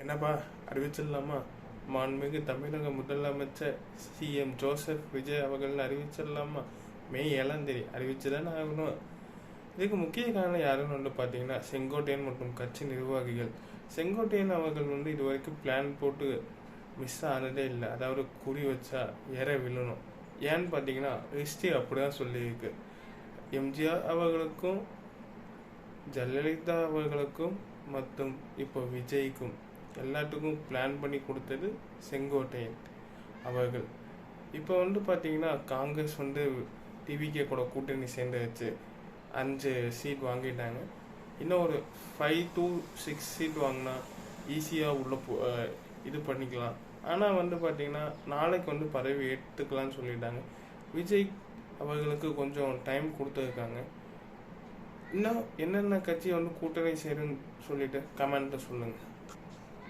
என்னப்பா அறிவிச்சிடலாமா? மாண்புமிகு தமிழக முதலமைச்சர் சிஎம் ஜோசப் விஜய் அவர்கள் அறிவிச்சிடலாமா? மே 7ஆம் தேதி அறிவிச்சுதானே ஆகணும். இதுக்கு முக்கிய காரணம் யாருன்னு பார்த்தீங்கன்னா செங்கோட்டையன் மற்றும் கட்சி நிர்வாகிகள். செங்கோட்டையன் அவர்கள் இது வரைக்கும் பிளான் போட்டு மிஸ் ஆனதே இல்லை. அதாவது குறி வச்சா ஏற விழணும். ஏன்னு பார்த்தீங்கன்னா ஹிஸ்ட்ரி அப்படிதான் சொல்லியிருக்கு. எம்ஜிஆர் அவர்களுக்கும் ஜெயலலிதா அவர்களுக்கும் மற்றும் இப்போ விஜய்க்கும் எல்லாத்துக்கும் பிளான் பண்ணி கொடுத்தது செங்கோட்டையன் அவர்கள். இப்போ பார்த்தீங்கன்னா காங்கிரஸ் டிவிகே கூட கூட்டணி சேர்ந்து வச்சு 5 சீட் வாங்கிட்டாங்க. இன்னும் ஒரு 5 to 6 சீட் வாங்கினா ஈஸியாக உள்ள இது பண்ணிக்கலாம். ஆனால் பார்த்தீங்கன்னா நாளைக்கு பதவி எடுத்துக்கலாம்னு சொல்லிட்டாங்க. விஜய் அவர்களுக்கு கொஞ்சம் டைம் கொடுத்துருக்காங்க. இன்னும் என்னென்ன கட்சி கூட்டணி சேருன்னு சொல்லிட்டு கமெண்ட்டில் சொல்லுங்கள்.